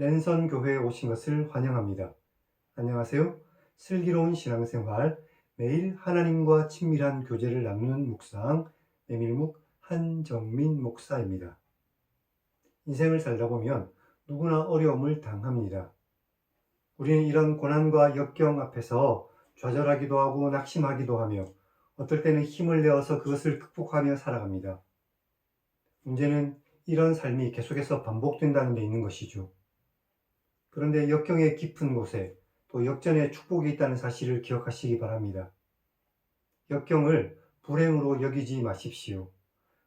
랜선 교회에 오신 것을 환영합니다. 안녕하세요. 슬기로운 신앙생활, 매일 하나님과 친밀한 교제를 나누는 묵상, 메밀묵 한정민 목사입니다. 인생을 살다 보면 누구나 어려움을 당합니다. 우리는 이런 고난과 역경 앞에서 좌절하기도 하고 낙심하기도 하며 어떨 때는 힘을 내어서 그것을 극복하며 살아갑니다. 문제는 이런 삶이 계속해서 반복된다는 데 있는 것이죠. 그런데 역경의 깊은 곳에 또 역전의 축복이 있다는 사실을 기억하시기 바랍니다. 역경을 불행으로 여기지 마십시오.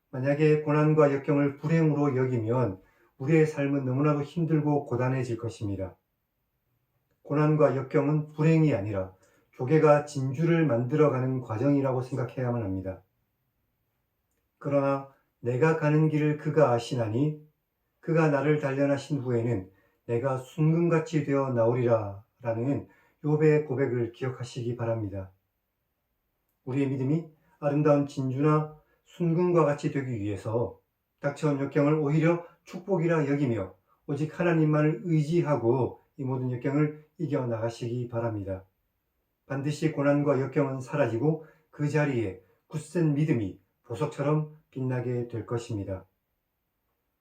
만약에 고난과 역경을 불행으로 여기면 우리의 삶은 너무나도 힘들고 고단해질 것입니다. 고난과 역경은 불행이 아니라 조개가 진주를 만들어가는 과정이라고 생각해야만 합니다. 그러나 내가 가는 길을 그가 아시나니 그가 나를 단련하신 후에는 내가 순금같이 되어 나오리라 라는 욥의 고백을 기억하시기 바랍니다. 우리의 믿음이 아름다운 진주나 순금과 같이 되기 위해서 닥쳐온 역경을 오히려 축복이라 여기며 오직 하나님만을 의지하고 이 모든 역경을 이겨나가시기 바랍니다. 반드시 고난과 역경은 사라지고 그 자리에 굳센 믿음이 보석처럼 빛나게 될 것입니다.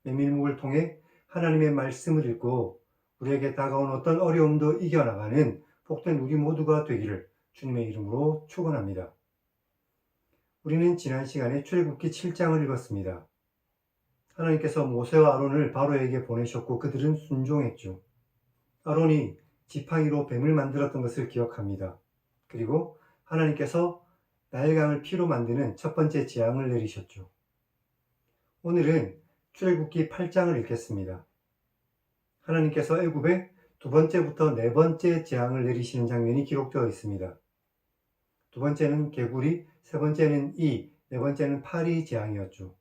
메밀묵을 통해 하나님의 말씀을 읽고 우리에게 다가온 어떤 어려움도 이겨나가는 복된 우리 모두가 되기를 주님의 이름으로 축원합니다. 우리는 지난 시간에 출애굽기 7장을 읽었습니다. 하나님께서 모세와 아론을 바로에게 보내셨고 그들은 순종했죠. 아론이 지팡이로 뱀을 만들었던 것을 기억합니다. 그리고 하나님께서 나일강을 피로 만드는 첫 번째 재앙을 내리셨죠. 오늘은 출애굽기 8장을 읽겠습니다. 하나님께서 애굽에 두 번째부터 네 번째 재앙을 내리시는 장면이 기록되어 있습니다. 두 번째는 개구리, 세 번째는 이, 네 번째는 파리 재앙이었죠.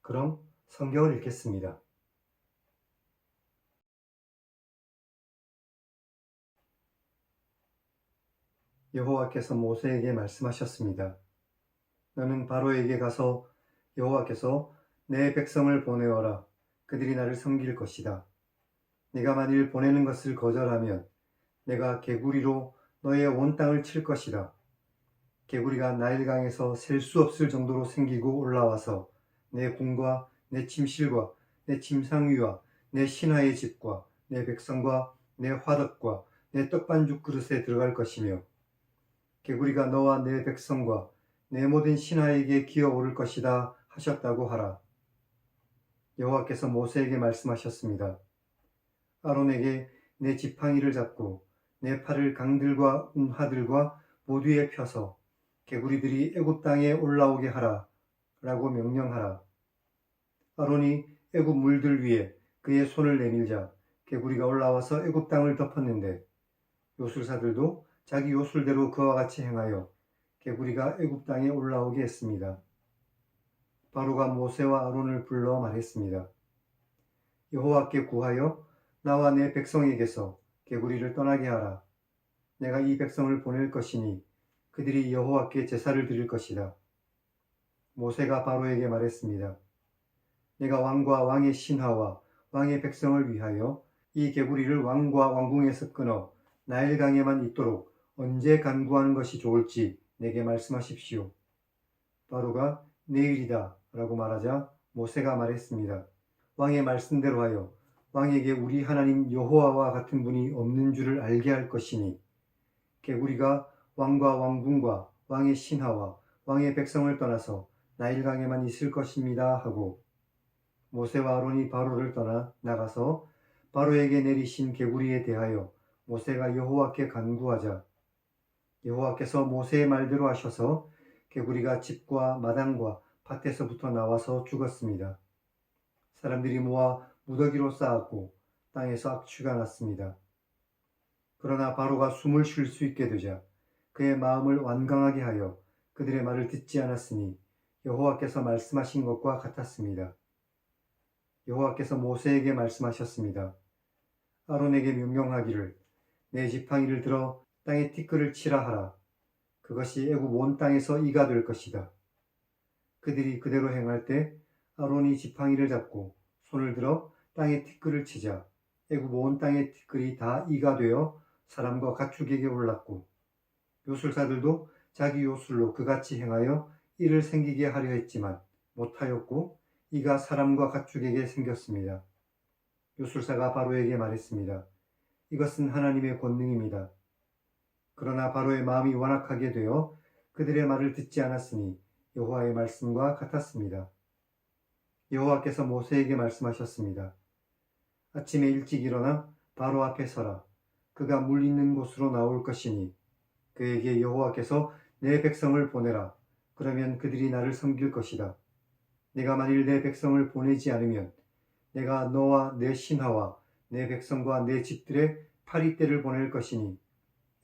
그럼 성경을 읽겠습니다. 여호와께서 모세에게 말씀하셨습니다. 너는 바로에게 가서 여호와께서 내 백성을 보내어라. 그들이 나를 섬길 것이다. 네가 만일 보내는 것을 거절하면 내가 개구리로 너의 온 땅을 칠 것이다. 개구리가 나일강에서 셀 수 없을 정도로 생기고 올라와서 내 궁과 내 침실과 내 침상위와 내 신하의 집과 내 백성과 내 화덕과 내 떡반죽 그릇에 들어갈 것이며 개구리가 너와 내 백성과 내 모든 신하에게 기어오를 것이다 하셨다고 하라. 여호와께서 모세에게 말씀하셨습니다. 아론에게 내 지팡이를 잡고 내 팔을 강들과 운하들과 모두에 펴서 개구리들이 애굽 땅에 올라오게 하라 라고 명령하라. 아론이 애굽 물들 위에 그의 손을 내밀자 개구리가 올라와서 애굽 땅을 덮었는데 요술사들도 자기 요술대로 그와 같이 행하여 개구리가 애굽 땅에 올라오게 했습니다. 바로가 모세와 아론을 불러 말했습니다. 여호와께 구하여 나와 내 백성에게서 개구리를 떠나게 하라. 내가 이 백성을 보낼 것이니 그들이 여호와께 제사를 드릴 것이다. 모세가 바로에게 말했습니다. 내가 왕과 왕의 신하와 왕의 백성을 위하여 이 개구리를 왕과 왕궁에서 끊어 나일강에만 있도록 언제 간구하는 것이 좋을지 내게 말씀하십시오. 바로가 내일이다 라고 말하자 모세가 말했습니다. 왕의 말씀대로 하여 왕에게 우리 하나님 여호와와 같은 분이 없는 줄을 알게 할 것이니 개구리가 왕과 왕궁과 왕의 신하와 왕의 백성을 떠나서 나일강에만 있을 것입니다 하고 모세와 아론이 바로를 떠나 나가서 바로에게 내리신 개구리에 대하여 모세가 여호와께 간구하자 여호와께서 모세의 말대로 하셔서 개구리가 집과 마당과 밭에서부터 나와서 죽었습니다. 사람들이 모아 무더기로 쌓았고 땅에서 악취가 났습니다. 그러나 바로가 숨을 쉴 수 있게 되자 그의 마음을 완강하게 하여 그들의 말을 듣지 않았으니 여호와께서 말씀하신 것과 같았습니다. 여호와께서 모세에게 말씀하셨습니다. 아론에게 명령하기를 내 지팡이를 들어 땅에 티끌을 치라 하라. 그것이 애굽 온 땅에서 이가 될 것이다. 그들이 그대로 행할 때 아론이 지팡이를 잡고 손을 들어 땅에 티끌을 치자 애굽 온 땅의 티끌이 다 이가 되어 사람과 가축에게 올랐고 요술사들도 자기 요술로 그같이 행하여 이를 생기게 하려 했지만 못하였고 이가 사람과 가축에게 생겼습니다. 요술사가 바로에게 말했습니다. 이것은 하나님의 권능입니다. 그러나 바로의 마음이 완악하게 되어 그들의 말을 듣지 않았으니 여호와의 말씀과 같았습니다. 여호와께서 모세에게 말씀하셨습니다. 아침에 일찍 일어나 바로 앞에 서라. 그가 물 있는 곳으로 나올 것이니 그에게 여호와께서 내 백성을 보내라. 그러면 그들이 나를 섬길 것이다. 내가 만일 내 백성을 보내지 않으면 내가 너와 내 신하와 내 백성과 내 집들에 파리떼를 보낼 것이니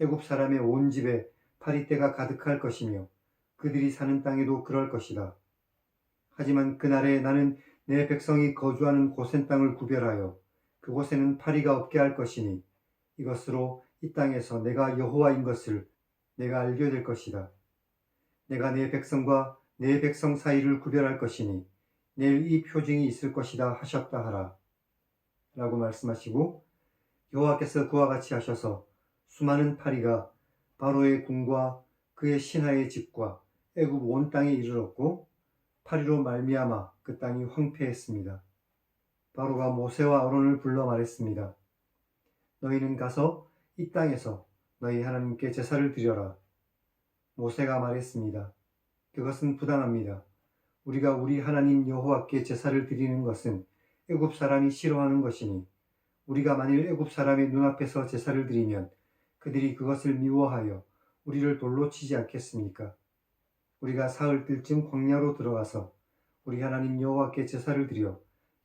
애굽 사람의 온 집에 파리떼가 가득할 것이며 그들이 사는 땅에도 그럴 것이다. 하지만 그날에 나는 내 백성이 거주하는 고센 땅을 구별하여 그곳에는 파리가 없게 할 것이니 이것으로 이 땅에서 내가 여호와인 것을 내가 알게 될 것이다. 내가 내 백성과 내 백성 사이를 구별할 것이니 내일 이 표징이 있을 것이다 하셨다 하라. 라고 말씀하시고 여호와께서 그와 같이 하셔서 수많은 파리가 바로의 궁과 그의 신하의 집과 애굽 온 땅에 이르렀고 파리로 말미암아 그 땅이 황폐했습니다. 바로가 모세와 아론을 불러 말했습니다. 너희는 가서 이 땅에서 너희 하나님께 제사를 드려라. 모세가 말했습니다. 그것은 부당합니다. 우리가 우리 하나님 여호와께 제사를 드리는 것은 애굽 사람이 싫어하는 것이니 우리가 만일 애굽 사람의 눈앞에서 제사를 드리면 그들이 그것을 미워하여 우리를 돌로 치지 않겠습니까? 우리가 사흘 뜰쯤 광야로 들어가서 우리 하나님 여호와께 제사를 드려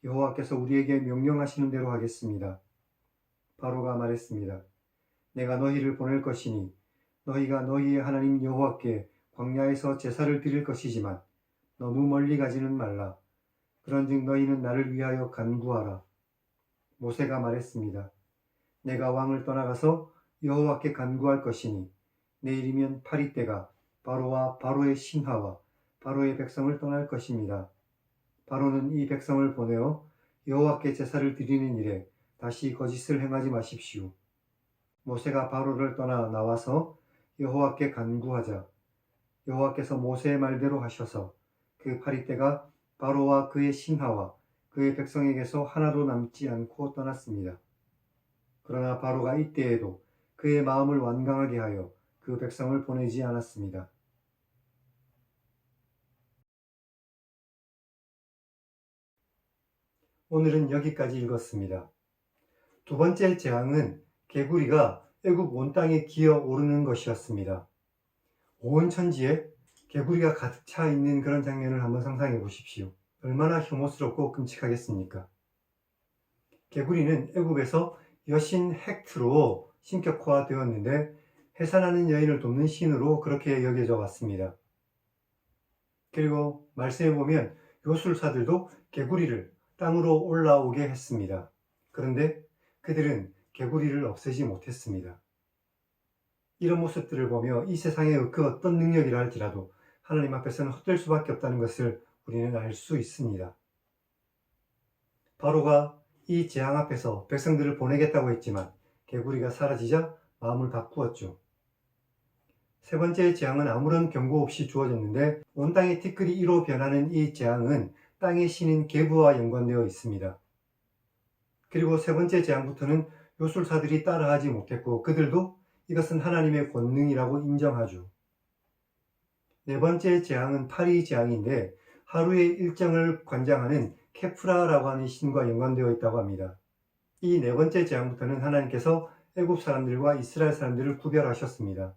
여호와께서 우리에게 명령하시는 대로 하겠습니다. 바로가 말했습니다. 내가 너희를 보낼 것이니 너희가 너희의 하나님 여호와께 광야에서 제사를 드릴 것이지만 너무 멀리 가지는 말라. 그런즉 너희는 나를 위하여 간구하라. 모세가 말했습니다. 내가 왕을 떠나가서 여호와께 간구할 것이니 내일이면 파리떼가 바로와 바로의 신하와 바로의 백성을 떠날 것입니다. 바로는 이 백성을 보내어 여호와께 제사를 드리는 일에 다시 거짓을 행하지 마십시오. 모세가 바로를 떠나 나와서 여호와께 간구하자 여호와께서 모세의 말대로 하셔서 그 파리떼가 바로와 그의 신하와 그의 백성에게서 하나도 남지 않고 떠났습니다. 그러나 바로가 이때에도 그의 마음을 완강하게 하여 그 백성을 보내지 않았습니다. 오늘은 여기까지 읽었습니다. 두 번째 재앙은 개구리가 애굽 온 땅에 기어 오르는 것이었습니다. 온 천지에 개구리가 가득 차 있는 그런 장면을 한번 상상해 보십시오. 얼마나 혐오스럽고 끔찍하겠습니까? 개구리는 애굽에서 여신 헥트로 신격화되었는데 해산하는 여인을 돕는 신으로 그렇게 여겨져 왔습니다. 그리고 말씀해 보면 요술사들도 개구리를 땅으로 올라오게 했습니다. 그런데 그들은 개구리를 없애지 못했습니다. 이런 모습들을 보며 이 세상의 그 어떤 능력이라 할지라도 하나님 앞에서는 헛될 수밖에 없다는 것을 우리는 알 수 있습니다. 바로가 이 재앙 앞에서 백성들을 보내겠다고 했지만 개구리가 사라지자 마음을 바꾸었죠. 세 번째 재앙은 아무런 경고 없이 주어졌는데 온 땅의 티끌이 이로 변하는 이 재앙은 땅의 신인 게브와 연관되어 있습니다. 그리고 세 번째 재앙부터는 요술사들이 따라하지 못했고 그들도 이것은 하나님의 권능이라고 인정하죠. 네 번째 재앙은 파리 재앙인데 하루의 일정을 관장하는 케프라라고 하는 신과 연관되어 있다고 합니다. 이 네 번째 재앙부터는 하나님께서 애굽 사람들과 이스라엘 사람들을 구별하셨습니다.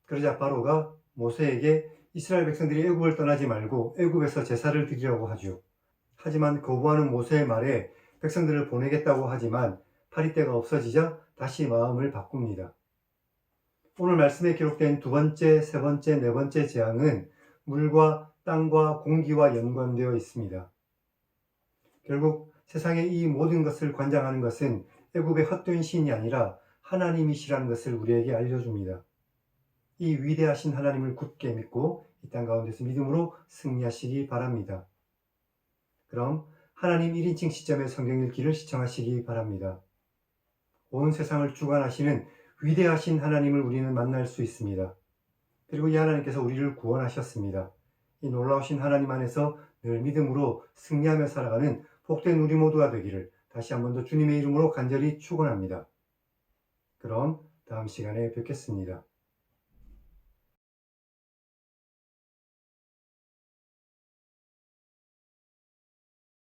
그러자 바로가 모세에게 이스라엘 백성들이 애굽을 떠나지 말고 애굽에서 제사를 드리려고 하죠. 하지만 거부하는 모세의 말에 백성들을 보내겠다고 하지만 파리떼가 없어지자 다시 마음을 바꿉니다. 오늘 말씀에 기록된 두 번째, 세 번째, 네 번째 재앙은 물과 땅과 공기와 연관되어 있습니다. 결국 세상의 이 모든 것을 관장하는 것은 애굽의 헛된 신이 아니라 하나님이시라는 것을 우리에게 알려줍니다. 이 위대하신 하나님을 굳게 믿고 이 땅 가운데서 믿음으로 승리하시기 바랍니다. 그럼 하나님 1인칭 시점의 성경 읽기를 시청하시기 바랍니다. 온 세상을 주관하시는 위대하신 하나님을 우리는 만날 수 있습니다. 그리고 이 하나님께서 우리를 구원하셨습니다. 이 놀라우신 하나님 안에서 늘 믿음으로 승리하며 살아가는 복된 우리 모두가 되기를 다시 한 번 더 주님의 이름으로 간절히 축원합니다. 그럼 다음 시간에 뵙겠습니다.